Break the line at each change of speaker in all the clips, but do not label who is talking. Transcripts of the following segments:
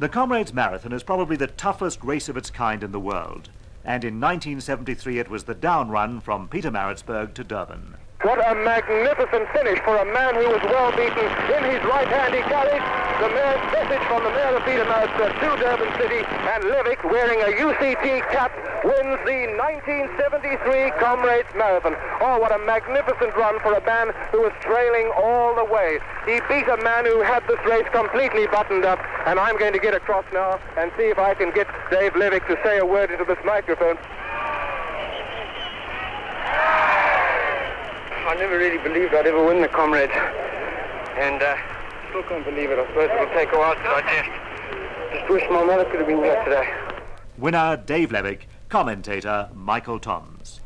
The Comrades Marathon is probably the toughest race of its kind in the world, and in 1973 it was the down run from Pietermaritzburg to Durban.
What a magnificent finish for a man who was well beaten. In his right hand he carried the mayor's message from the mayor of Pietermaritzburg to Durban City, and Levick, wearing a UCT cap, wins the 1973 Comrades Marathon. Oh, what a magnificent run for a man who was trailing all the way. He beat a man who had this race completely buttoned up, and I'm going to get across now and see if I can get Dave Levick to say a word into this microphone. I never really believed I'd ever win the Comrades, and still can't believe it. I suppose it'll take a while to digest. Just wish my mother could have been here today.
Winner Dave Levick, commentator Michael Toms.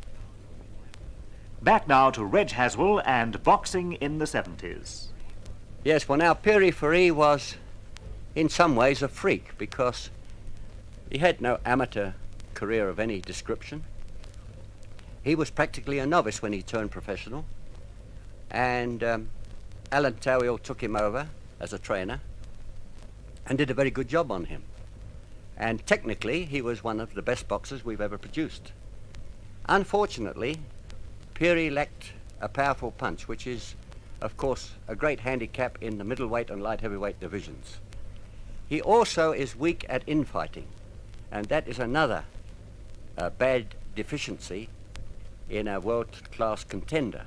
Back now to Reg Haswell and boxing in the 70s.
Yes, well now Pierre Fourie was in some ways a freak because he had no amateur career of any description. He was practically a novice when he turned professional, and Alan Towill took him over as a trainer and did a very good job on him. And technically, he was one of the best boxers we've ever produced. Unfortunately, Pierre lacked a powerful punch, which is, of course, a great handicap in the middleweight and light heavyweight divisions. He also is weak at infighting, and that is another bad deficiency in a world-class contender.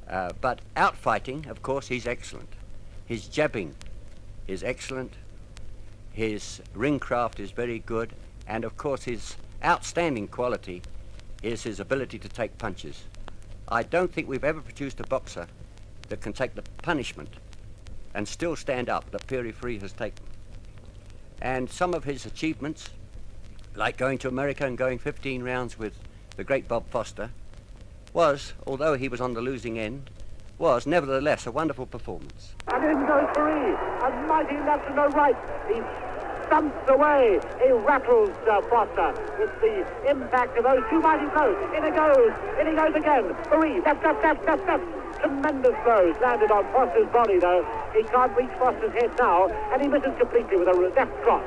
But outfighting, of course, he's excellent. His jabbing is excellent. His ring craft is very good. And, of course, his outstanding quality is his ability to take punches. I don't think we've ever produced a boxer that can take the punishment and still stand up that Pierre Fourie has taken. And some of his achievements, like going to America and going 15 rounds with the great Bob Foster, was, although he was on the losing end, was nevertheless a wonderful performance.
And in goes Fourie, a mighty left and a right. He stumps away, he rattles Foster with the impact of those two mighty blows. In he goes again. Fourie, left. Tremendous blows landed on Foster's body though. He can't reach Foster's head now, and he misses completely with a left cross.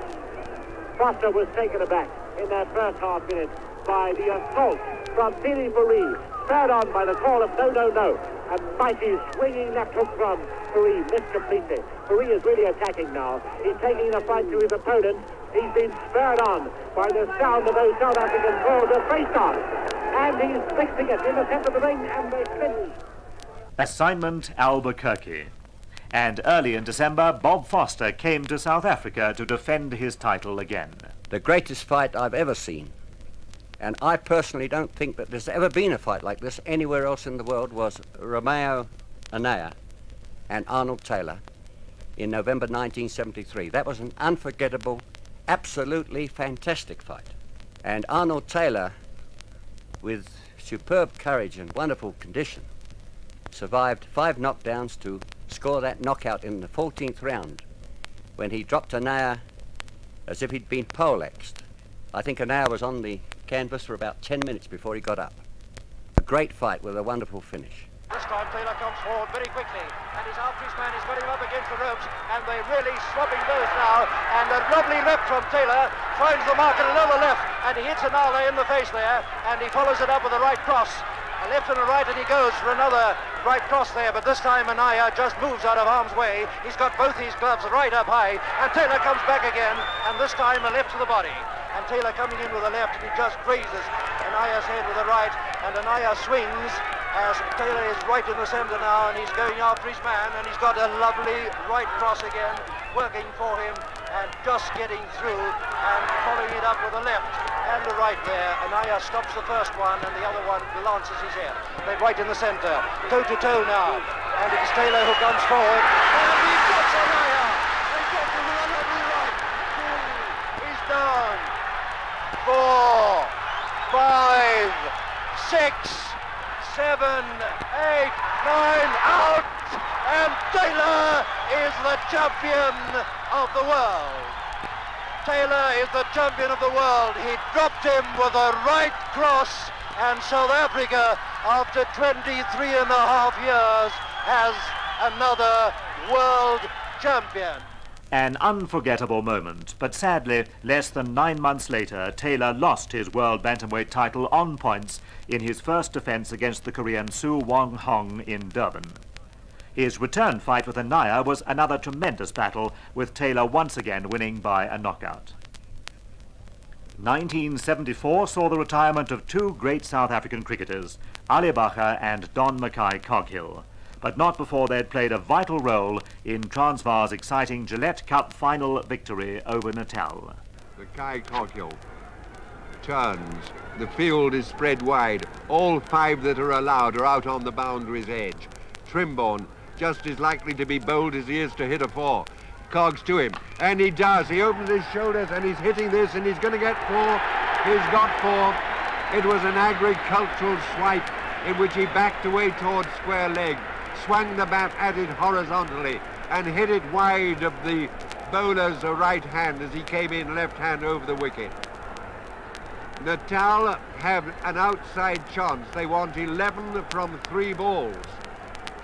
Foster was taken aback in that first half minute by the assault from Pierre Fourie, spurred on by the call of no. A mighty swinging left hook from Fourie, missed completely. Fourie is really attacking now. He's taking the fight to his opponent. He's been spurred on by the sound of those South African calls of face on. And he's fixing it in the centre of the ring, and they finish.
Assignment Albuquerque. And early in December, Bob Foster came to South Africa to defend his title again.
The greatest fight I've ever seen. And I personally don't think that there's ever been a fight like this anywhere else in the world, was Romeo Anaya and Arnold Taylor in November 1973. That was an unforgettable, absolutely fantastic fight. And Arnold Taylor, with superb courage and wonderful condition, survived 5 knockdowns to score that knockout in the 14th round when he dropped Anaya as if he'd been poleaxed. I think Anaya was on the canvas for about 10 minutes before he got up. A great fight with a wonderful finish.
This time Taylor comes forward very quickly, and his half-piece man is getting up against the ropes, and they're really swapping both now, and a lovely left from Taylor, finds the mark and another left, and he hits Anaya in the face there, and he follows it up with a right cross. A left and a right, and he goes for another right cross there, but this time Anaya just moves out of harm's way. He's got both his gloves right up high, and Taylor comes back again, and this time a left to the body. And Taylor coming in with a left, and he just grazes Anaya's head with a right, and Anaya swings as Taylor is right in the centre now, and he's going after his man, and he's got a lovely right cross again, working for him, and just getting through, and following it up with a left and a right there. Anaya stops the first one, and the other one lances his head. They're right in the centre, toe-to-toe now, and it's Taylor who comes forward, and he gets Anaya! He gets him with a lovely right. He's down. 4, 5, 6, 7, 8, 9, out! And Taylor is the champion of the world. Taylor is the champion of the world. He dropped him with a right cross, and South Africa, after 23 and a half years, has another world champion.
An unforgettable moment, but sadly, less than 9 months later, Taylor lost his world bantamweight title on points in his first defence against the Korean Su Wong Hong in Durban. His return fight with Anaya was another tremendous battle, with Taylor once again winning by a knockout. 1974 saw the retirement of two great South African cricketers, Ali Bacher and Don Mackay-Coghill, but not before they'd played a vital role in Transvaal's exciting Gillette Cup final victory over Natal.
Mackay-Coghill turns. The field is spread wide. All 5 that are allowed are out on the boundary's edge. Trimborn just as likely to be bowled as he is to hit a 4. Cogs to him, and he does. He opens his shoulders and he's hitting this, and he's going to get 4. He's got 4. It was an agricultural swipe in which he backed away towards square leg, swung the bat at it horizontally and hit it wide of the bowler's right hand as he came in left hand over the wicket. Natal have an outside chance. They want 11 from 3 balls.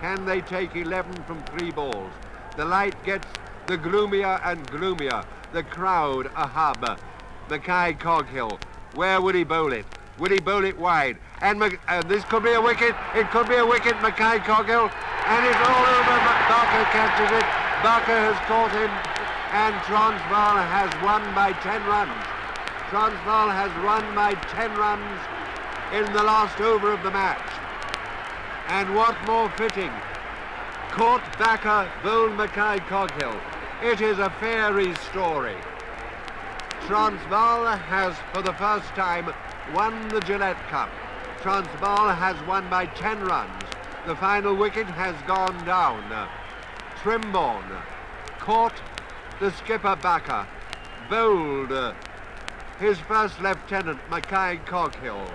Can they take 11 from 3 balls? The light gets the gloomier and gloomier. The crowd a hub. Mackay-Coghill, where would he bowl it? Will he bowl it wide? And this could be a wicket. It could be a wicket, Mackay-Coghill. And it's all over. Bacher catches it. Bacher has caught him. And Transvaal has won by 10 runs. Transvaal has run by 10 runs in the last over of the match. And what more fitting? Caught Bacher, bowled Mackay-Coghill. It is a fairy story. Transvaal has, for the first time, won the Gillette Cup. Transvaal has won by 10 runs. The final wicket has gone down. Trimborn caught the skipper Bacher, bowled his first lieutenant Mackay-Coghill,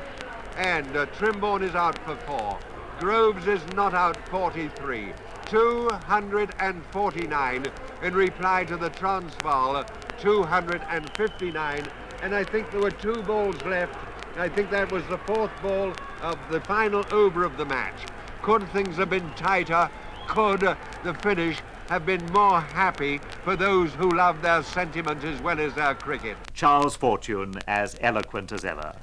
and Trimborn is out for 4. Groves is not out 43. 249 in reply to the Transvaal 259, and I think there were 2 balls left. I think that was the 4th ball of the final over of the match. Could things have been tighter? Could the finish have been more happy for those who love their sentiment as well as their cricket?
Charles Fortune as eloquent as ever.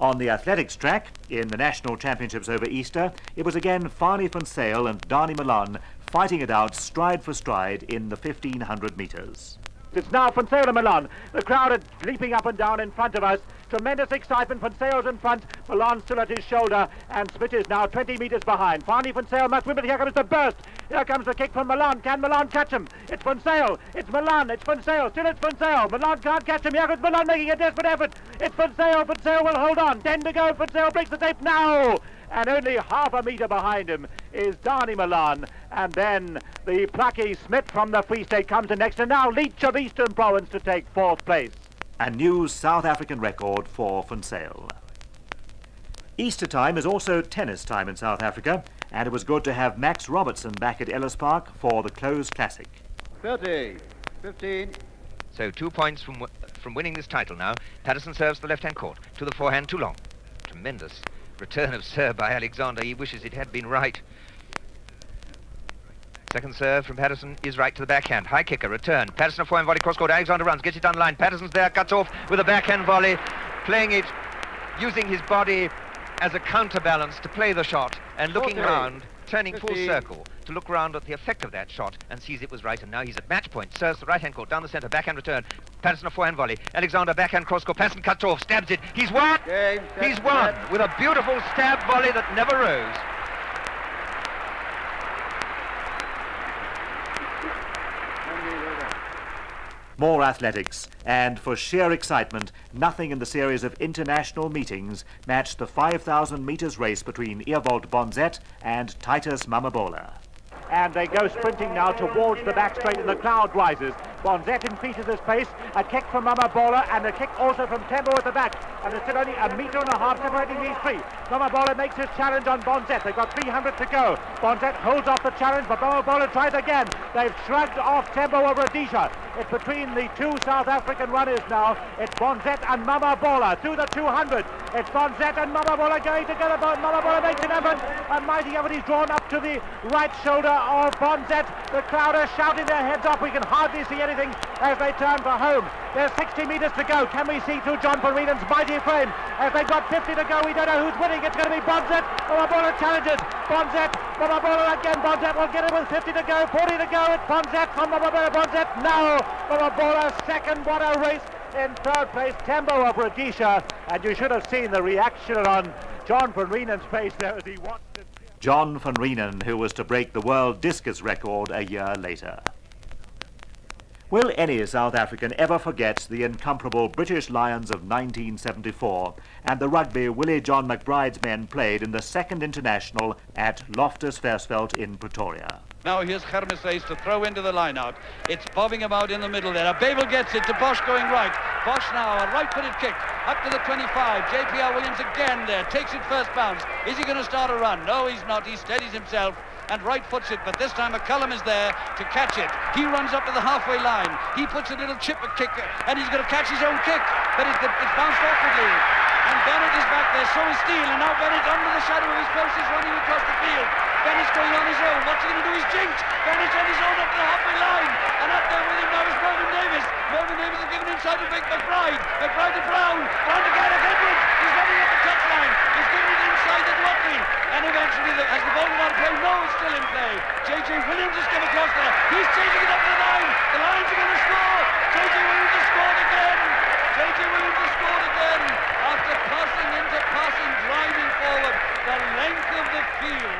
On the athletics track, in the national championships over Easter, it was again Fanie van Zyl and Danie Malan fighting it out stride for stride in the 1500 metres.
It's now Van Zyl and Malan. The crowd are leaping up and down in front of us. Tremendous excitement. Van Zyl's in front. Malan still at his shoulder. And Smith is now 20 metres behind. Fanie van Zyl must win, but here comes the burst. Here comes the kick from Malan. Can Malan catch him? It's Van Zyl. It's Malan. It's Van Zyl. Still it's Van Zyl. Malan can't catch him. Here comes Malan making a desperate effort. It's Van Zyl. Van Zyl will hold on. 10 to go. Van Zyl breaks the tape now. And only half a metre behind him is Danie Malan. And then the plucky Smith from the Free State comes in next. And now Leach of Eastern Province to take 4th place.
A new South African record for Van Zyl. Easter time is also tennis time in South Africa, and it was good to have Max Robertson back at Ellis Park for the Clows Classic.
30, 15.
So 2 points from winning this title now. Pattison serves the left-hand court. To the forehand, too long. Tremendous return of serve by Alexander. He wishes it had been right. Second serve from Pattison is right to the backhand. High kicker, return. Pattison a forehand volley, cross-court. Alexander runs, gets it down the line. Pattison's there, cuts off with a backhand volley. Playing it, using his body as a counterbalance to play the shot. And looking round, turning
15.
full circle to look round at the effect of that shot and sees it was right. And now he's at match point. Serves the right-hand court, down the centre, backhand return. Pattison a forehand volley. Alexander backhand cross-court. Pattison cuts off, stabs it. He's won!
Game, set,
He's won
set.
with a beautiful stab volley that never rose.
More athletics, and for sheer excitement, nothing in the series of international meetings matched the 5,000 metres race between Ewald Bonzet and Titus Mamabola.
And they go sprinting now towards the back straight, and the crowd rises. Bonzet increases his pace. A kick from Mamabola and a kick also from Tembo at the back. And there's still only a metre and a half separating these three. Mamabola makes his challenge on Bonzet. They've got 300 to go. Bonzet holds off the challenge, but Mamabola tries again. They've shrugged off Tembo over Rhodesia. It's between the 2 South African runners now. It's Bonzet and Mamabola through the 200. It's Bonzet and Mamabola going together. Mamabola makes an effort. A mighty effort. He's drawn up to the right shoulder of Bonzet. The crowd are shouting their heads off. We can hardly see anything as they turn for home. There's 60 metres to go. Can we see through John van Rieden's mighty frame? As they've got 50 to go, we don't know who's winning. It's going to be Bonzet. Mamabola challenges. Bonzet. Mamabola again. Bonzet will get it with 50 to go. 40 to go. It's Bonzet from Mamabola. Bonzet now. Mamabola second. What a race. In third place, Tembo of Rhodesia. And you should have seen the reaction on John van Rieden's face there as he watched it.
John van Rienen, who was to break the world discus record a year later. Will any South African ever forget the incomparable British Lions of 1974 and the rugby Willie John McBride's men played in the second international at Loftus Versfeld in Pretoria?
Now here's Hermes to throw into the line-out. It's bobbing about in the middle there. Babel gets it to Bosch going right. Bosch now, a right-footed kick up to the 25. JPR Williams again there, takes it first bounce. Is he going to start a run? No, he's not. He steadies himself and right-foots it, but this time McCullum is there to catch it. He runs up to the halfway line. He puts a little chip kick, and he's going to catch his own kick, but it's bounced awkwardly. And Bennett is back there, so is Steele, and now Bennett under the shadow of his post is running across the field. Bennett's going on his own. What's he going to do? He's jinked. Bennett's on his own up to the halfway line, and up there with him now is Mervyn Davis. Mervyn Davis is given inside to Big McBride. McBride to Brown. Brown to Gareth Edwards. He's running up the touchline. He's giving it inside to Dwatney. And eventually, has the ball gone out of play? No, it's still in play. J.J. Williams has come across there. He's chasing it up the line. The Lions are going to score. J.J. Williams has scored again. J.J. Williams has scored again. After passing into passing, driving forward the length of the field.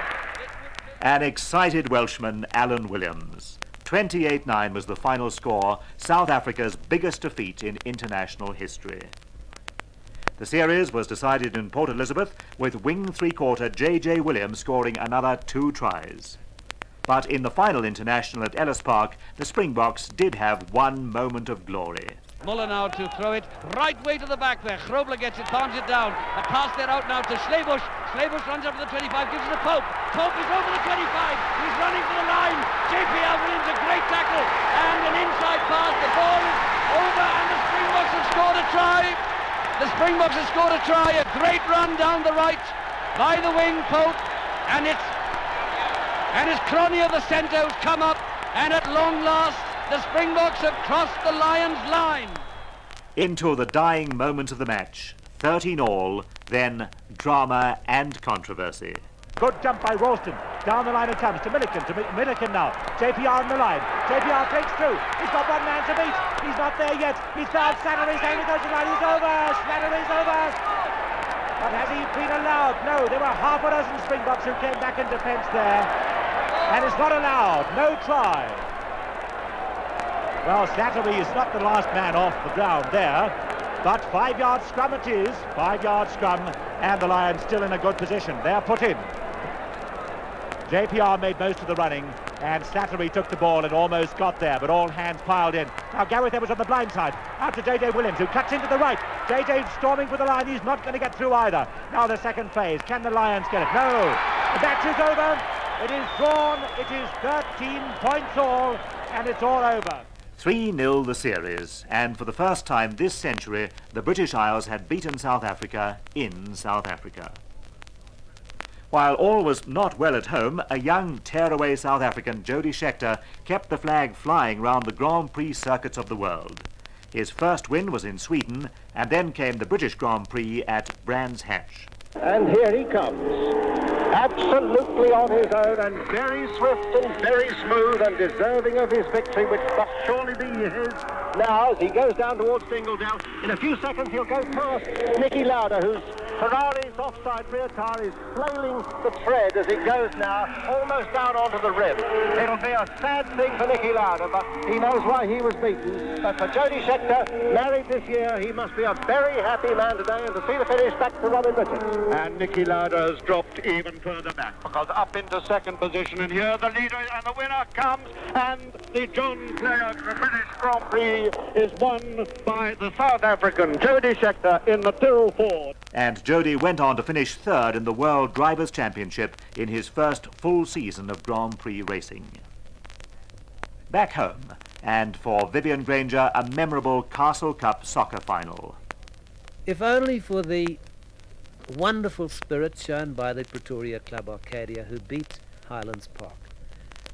An excited Welshman, Alan Williams. 28-9 was the final score, South Africa's biggest defeat in international history. The series was decided in Port Elizabeth with wing three-quarter J.J. Williams scoring another 2 tries. But in the final international at Ellis Park, the Springboks did have one moment of glory.
Muller now to throw it right way to the back there. Grobler gets it, palms it down. A pass there out now to Schlebusch. Schlebusch runs up to the 25, gives it to Pope. Pope is over the 25. He's running for the line. JPR Williams, a great tackle. And an inside pass. The ball is over and the Springboks have scored a try. The Springboks have scored a try. A great run down the right by the wing, Pope. And it's Cronje of the centre who's come up. And at long last, the Springboks have crossed the Lions' line.
Into the dying moment of the match, 13 all, then drama and controversy.
Good jump by Ralston. Down the line it comes to Milliken. Milliken now. JPR on the line. JPR breaks through. He's got one man to beat. He's not there yet. He's found Slattery's going to go to the line. He's over. Slattery's over. But has he been allowed? No, there were half a dozen Springboks who came back in defence there. And it's not allowed. No try. Well, Slattery is not the last man off the ground there, but 5-yard scrum it is, 5-yard scrum, and the Lions still in a good position. They're put in. JPR made most of the running, and Slattery took the ball and almost got there, but all hands piled in. Now Gareth Edwards on the blind side, out to J.J. Williams, who cuts into the right. J.J. storming for the line, he's not going to get through either. Now the second phase, can the Lions get it? No! The match is over, it is drawn, it is 13 points all, and it's all over.
3-0 the series, and for the first time this century, the British Isles had beaten South Africa in South Africa. While all was not well at home, a young tearaway South African, Jody Scheckter, kept the flag flying round the Grand Prix circuits of the world. His first win was in Sweden, and then came the British Grand Prix at Brands Hatch.
And here he comes, absolutely on his own and very swift and very smooth and deserving of his victory, which must surely be his now as he goes down towards Dingledale. In a few seconds he'll go past Nicky Lauder, whose Ferrari's offside rear tire is flailing the tread as it goes now, almost down onto the rim. It'll be a sad thing for Nicky Lauder, but he knows why he was beaten. But for Jody Scheckter, married this year, he must be a very happy man today, and to see the finish back to Robin Richards.
And Nicky Lauder has dropped even further back, because up into second position, and here the leader and the winner comes, and the John Player British Grand Prix is won by the South African Jody Scheckter in the Tyrrell Ford.
And Jody went on to finish third in the World Drivers' Championship in his first full season of Grand Prix racing. Back home, and for Vivian Granger, a memorable Castle Cup soccer final.
If only for the wonderful spirit shown by the Pretoria club Arcadia, who beat Highlands Park.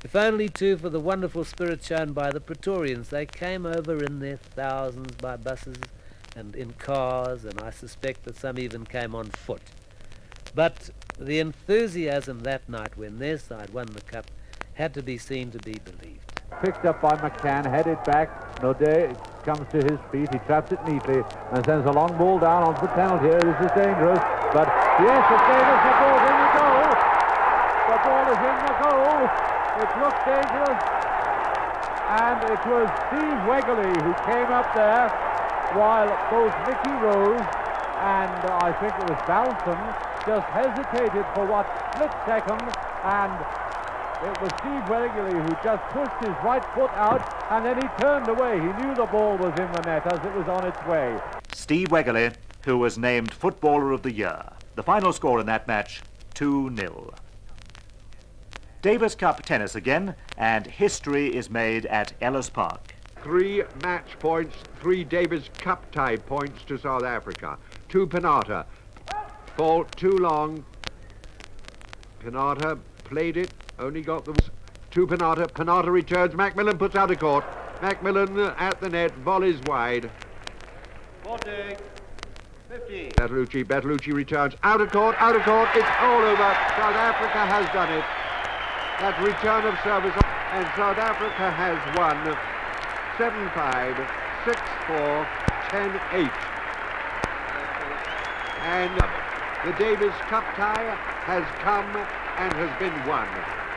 if only too for the wonderful spirit shown by the Praetorians. They came over in their thousands by buses and in cars, and I suspect that some even came on foot. But the enthusiasm that night when their side won the cup had to be seen to be believed.
Picked up by McCann, headed back. Node comes to his feet, he traps it neatly and sends a long ball down onto the penalty area. This is dangerous, but yes, it's dangerous. The ball's in the goal. The ball is in the goal. It looked dangerous, and it was Steve Wegerle who came up there while both Mickey Rose and I think it was Balson just hesitated for what split second, and it was Steve Wegerle who just pushed his right foot out, and then he turned away. He knew the ball was in the net as it was on its way.
Steve Wegerle, who was named Footballer of the Year. The final score in that match, 2-0. Davis Cup tennis again, and history is made at Ellis Park.
3 match points, 3 Davis Cup tie points to South Africa. 2 Panatta. Ball too long. Panatta played it, only got the 2 Panatta. Panatta returns. McMillan puts out a court. McMillan at the net, volleys wide.
40, 50.
Bertolucci returns. Out of court, out of court. It's all over. South Africa has done it. That return of service, and South Africa has won 7-5, 6-4, 10-8. And the Davis Cup tie has come and has been won.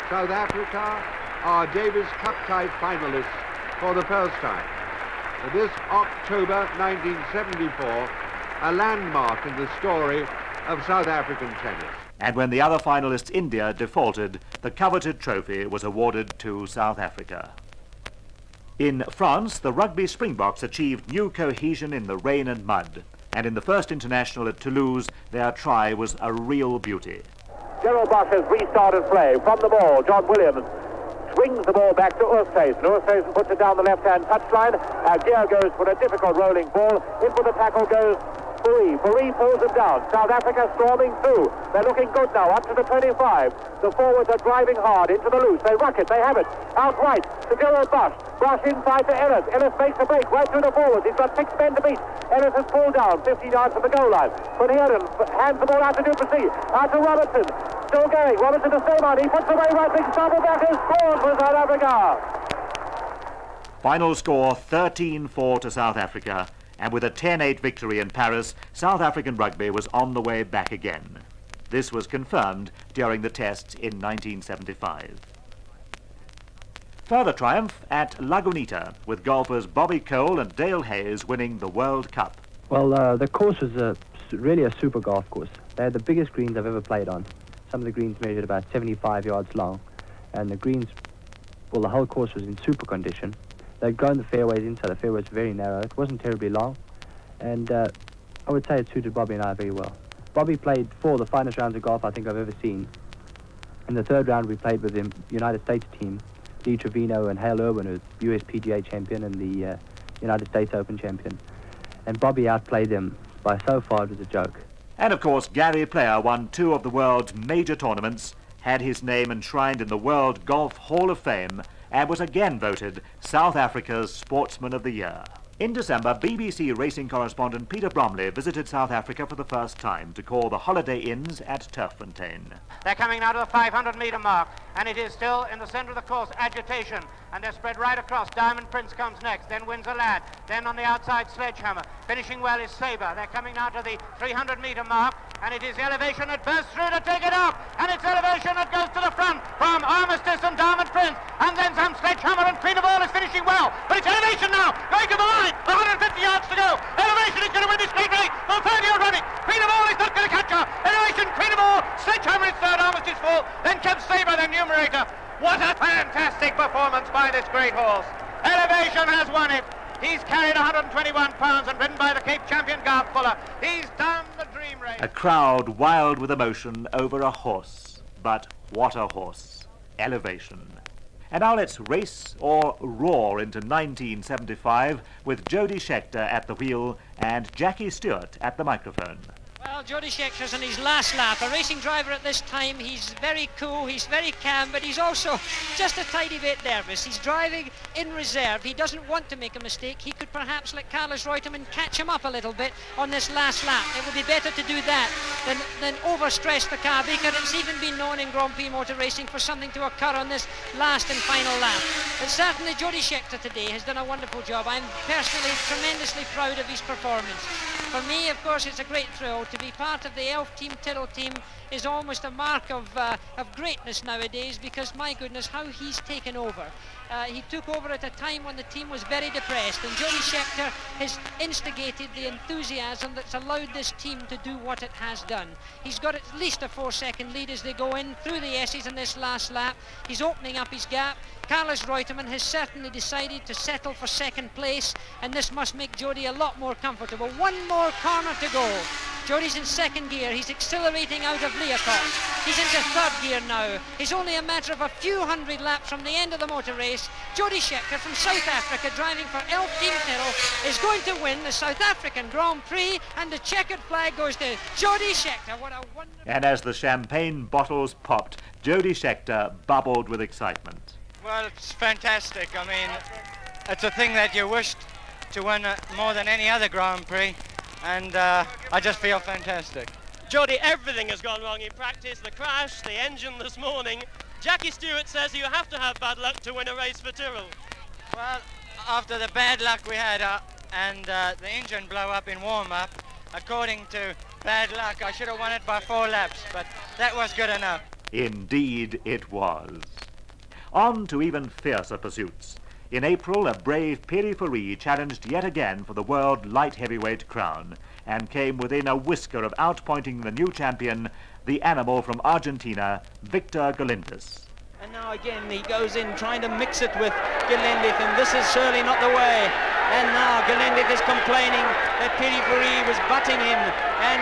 South Africa are Davis Cup tie finalists for the first time. This October 1974, a landmark in the story of South African tennis.
And when the other finalists, India, defaulted, the coveted trophy was awarded to South Africa. In France, the Rugby Springboks achieved new cohesion in the rain and mud. And in the first international at Toulouse, their try was a real beauty.
Gerald Bacher's restarted play from the ball. John Williams swings the ball back to Oosthuizen. Oosthuizen puts it down the left-hand touchline. Gear goes for a difficult rolling ball. In for the tackle goes Fourie. Fourie pulls him down. South Africa storming through. They're looking good now, up to the 25. The forwards are driving hard into the loose. They ruck it, they have it. Out right to Gerald Bosch. Bosch inside to Ellis. Ellis makes a break right through the forwards. He's got 6 men to beat. Ellis has pulled down 50 yards from the goal line. But Heron hands the ball out to Duplessis. Out to Robertson. Still going. Robertson to stay on. He puts away right big Starble back and scores for South Africa.
Final score 13-4 to South Africa. And with a 10-8 victory in Paris, South African rugby was on the way back again. This was confirmed during the tests in 1975. Further triumph at Lagunitas, with golfers Bobby Cole and Dale Hayes winning the World Cup.
Well, the course was really a super golf course. They had the biggest greens I've ever played on. Some of the greens measured about 75 yards long, and the greens, well, the whole course was in super condition. They'd grown the fairways in, so the fairway was very narrow. It wasn't terribly long, and I would say it suited Bobby and I very well. Bobby played 4 of the finest rounds of golf I think I've ever seen. In the 3rd round, we played with the United States team, Lee Trevino and Hale Irwin, who's US PGA champion and the United States Open champion. And Bobby outplayed them by so far it was a joke.
And of course, Gary Player won 2 of the world's major tournaments, had his name enshrined in the World Golf Hall of Fame, and was again voted South Africa's Sportsman of the Year. In December, BBC racing correspondent Peter Bromley visited South Africa for the first time to call the Holiday Inns at Turffontein.
They're coming now to the 500-metre mark, and it is still in the centre of the course, agitation, and they're spread right across. Diamond Prince comes next, then wins a lad, then on the outside Sledgehammer. Finishing well is Sabre. They're coming now to the 300-metre mark, and it is Elevation that bursts through to take it up, and it's Elevation that goes to the front from Armistice and Diamond Prince, and then some Sledgehammer, and Queen of All is finishing well, but it's Elevation now, going to the line. 150 yards to go. Elevation is going to win this great race. The 30-yard running. Queen of All is not going to catch her. Elevation, Queen of All, Sledgehammer is 3rd, Armistice 4th. Then comes Sabre, the numerator. What a fantastic performance by this great horse. Elevation has won it. He's carried 121 pounds and ridden by the Cape champion Garth Fuller. He's done the dream race.
A crowd wild with emotion over a horse. But what a horse. Elevation. And now let's race or roar into 1975 with Jody Scheckter at the wheel and Jackie Stewart at the microphone.
Well, Jody Scheckter's on his last lap. A racing driver at this time, he's very cool, he's very calm, but he's also just a tiny bit nervous. He's driving in reserve. He doesn't want to make a mistake. He could perhaps let Carlos Reutemann catch him up a little bit on this last lap. It would be better to do that than overstress the car, because it's even been known in Grand Prix motor racing for something to occur on this last and final lap. But certainly Jody Scheckter today has done a wonderful job. I'm personally tremendously proud of his performance. For me, of course, it's a great thrill. To be part of the Elf team, Tyrrell team, is almost a mark of greatness nowadays, because my goodness, how he's taken over. He took over at a time when the team was very depressed, and Jody Scheckter has instigated the enthusiasm that's allowed this team to do what it has done. He's got at least a 4-second lead as they go in through the S's in this last lap. He's opening up his gap. Carlos Reutemann has certainly decided to settle for second place, and this must make Jody a lot more comfortable. One more corner to go. Jody's in second gear. He's accelerating out of Leacock. He's into third gear now. It's only a matter of a few hundred laps from the end of the motor race. Jody Scheckter from South Africa, driving for Elf Team Tyrrell, is going to win the South African Grand Prix, and the checkered flag goes to Jody Scheckter. What a wonderful...
And as the champagne bottles popped, Jody Scheckter bubbled with excitement.
Well, it's fantastic. I mean, it's a thing that you wished to win more than any other Grand Prix, and I just feel fantastic.
Jody, everything has gone wrong in practice. The crash, the engine this morning. Jackie Stewart says you have to have bad luck to win a race for Tyrrell.
Well, after the bad luck we had and the engine blow up in warm-up, according to bad luck, I should have won it by 4 laps, but that was good enough.
Indeed it was. On to even fiercer pursuits. In April, a brave Pierre Fourie challenged yet again for the world light heavyweight crown and came within a whisker of outpointing the new champion, the animal from Argentina, Victor Galindez.
And now again he goes in trying to mix it with Galindez, and this is surely not the way. And now Galindez is complaining that Pierre Fourie was butting him, and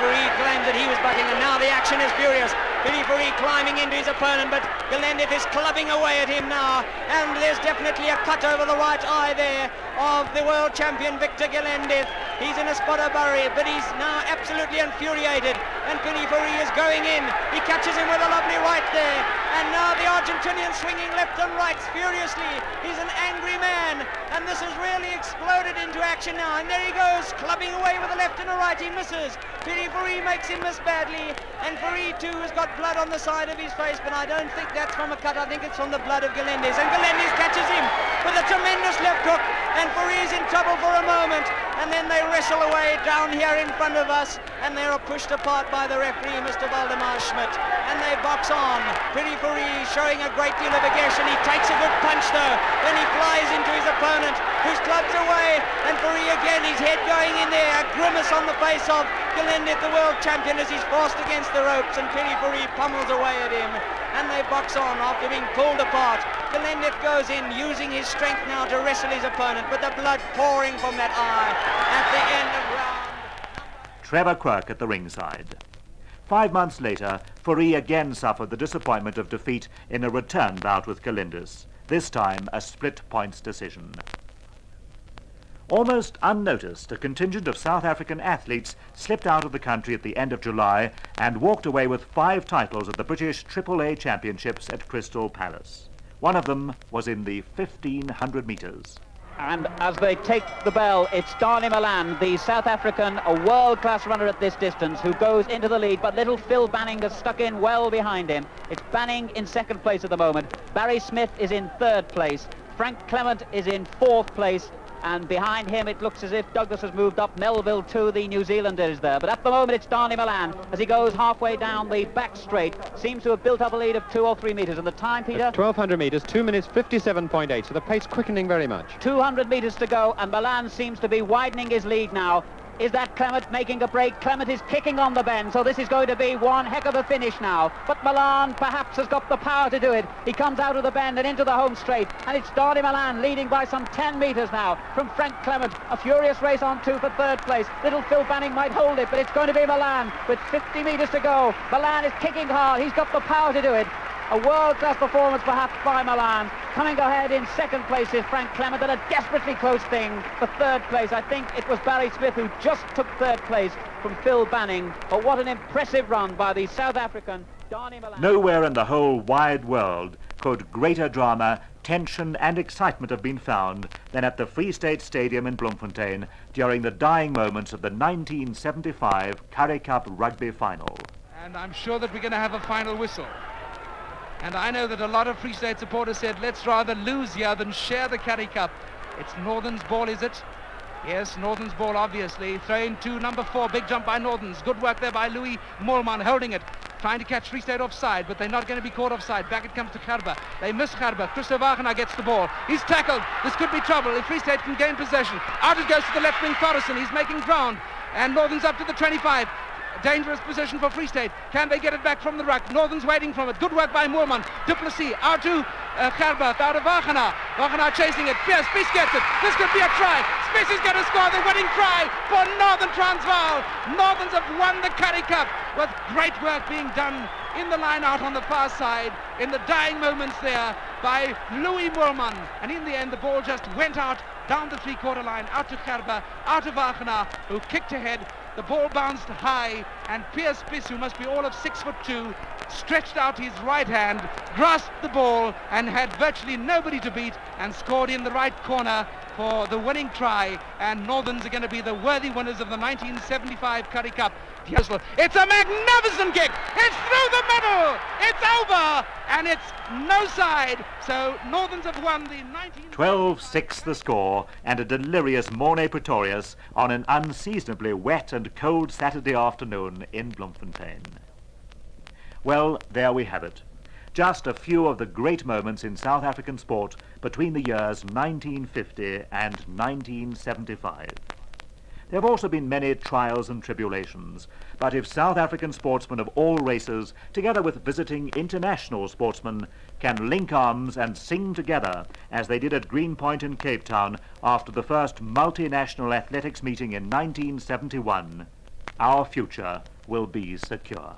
Fourie claims that he was butting, and now the action is furious. Pierre Fourie climbing into his opponent, but Galindez is clubbing away at him now, and there's definitely a cut over the right eye there of the world champion Victor Galindez. He's in a spot of bury, but he's now absolutely infuriated, and Pierre Fourie is going in. He catches him with a lovely right there, and now the Argentinian swinging left and right furiously. He's an angry man, and this has really exploded into action now, and there he goes, clubbing away with a left and a right. He misses. Pierre Fourie makes him miss badly, and Fourie too has got blood on the side of his face, but I don't think that's from a cut. I think it's from the blood of Galindez, and Galindez catches him with a tremendous left hook, and Fourier's in trouble for a moment, and then they wrestle away down here in front of us, and they are pushed apart by the referee, Mr. Waldemar Schmidt, and they box on. Pierre Fourie showing a great deal of aggression. He takes a good punch though, then he flies into his opponent, who's clubbed away, and Fourie again, his head going in there, a grimace on the face of Galindez, the world champion, as he's forced against the ropes, and Pierre Fourie pummels away at him, and they box on after being pulled apart. Galindez goes in, using his strength now to wrestle his opponent, with the blood pouring from that eye at the end of round.
Trevor Quirk at the ringside. 5 months later, Fourie again suffered the disappointment of defeat in a return bout with Galindez, this time a split points decision. Almost unnoticed, a contingent of South African athletes slipped out of the country at the end of July and walked away with 5 titles at the British AAA Championships at Crystal Palace. One of them was in the 1500 metres.
And as they take the bell, it's Danie Malan, the South African, a world-class runner at this distance, who goes into the lead, but little Phil Banning is stuck in well behind him. It's Banning in second place at the moment. Barry Smith is in third place. Frank Clement is in fourth place. And behind him it looks as if Douglas has moved up. Melville too, the New Zealander, is there. But at the moment it's Danie Malan as he goes halfway down the back straight. Seems to have built up a lead of 2 or 3 metres. And the time, Peter?
1200 metres, 2 minutes 57.8. So the pace quickening very much.
200 metres to go, and Malan seems to be widening his lead now. Is that Clement making a break? Clement is kicking on the bend, so this is going to be one heck of a finish now. But Malan perhaps has got the power to do it. He comes out of the bend and into the home straight, and it's Danie Malan leading by some 10 metres now from Frank Clement. A furious race on two for third place. Little Phil Banning might hold it, but it's going to be Malan with 50 metres to go. Malan is kicking hard. He's got the power to do it. A world-class performance perhaps by Malan. coming ahead in second place is Frank Clement at a desperately close thing for third place. I think it was Barry Smith who just took third place from Phil Banning. But what an impressive run by the South African Danie Malan.
Nowhere in the whole wide world could greater drama, tension and excitement have been found than at the Free State Stadium in Bloemfontein during the dying moments of the 1975 Currie Cup rugby final.
And I'm sure that we're going to have a final whistle. And I know that a lot of Free State supporters said, let's rather lose here than share the Currie Cup. It's Northern's ball, is it? Yes, Northern's ball, obviously. Throwing to number 4, big jump by Northern's. Good work there by Louis Moorman, holding it. Trying to catch Free State offside, but they're not going to be caught offside. Back it comes to Gerber. They miss Gerber. Christopher Wagner gets the ball. He's tackled. This could be trouble if Free State can gain possession. Out it goes to the left wing, Pattison. He's making ground. And Northern's up to the 25. Dangerous position for Free State. Can they get it back from the ruck? Northern's waiting from it. Good work by Moorman. Duplessis out to Gerber. Out to Wagner. Wagner chasing it. Pierre, Spies gets it. This could be a try. Spies is going to score the winning try for Northern Transvaal. Northerns have won the Currie Cup with great work being done in the line out on the far side in the dying moments there by Louis Moorman. And in the end, the ball just went out down the three-quarter line, out to Gerber, out to Wagner, who kicked ahead. The ball bounced high, and Pierre Spies, who must be all of 6'2", stretched out his right hand, grasped the ball, and had virtually nobody to beat, and scored in the right corner for the winning try. And Northerns are going to be the worthy winners of the 1975 Currie Cup. It's a magnificent kick. It's through the middle. It's over, and it's no side. So Northerns have won the
12-6 the score, and a delirious Morne Pretorius on an unseasonably wet and cold Saturday afternoon in Bloemfontein. Well, there we have it. Just a few of the great moments in South African sport between the years 1950 and 1975. There have also been many trials and tribulations, but if South African sportsmen of all races, together with visiting international sportsmen, can link arms and sing together, as they did at Greenpoint in Cape Town after the first multinational athletics meeting in 1971, our future will be secure.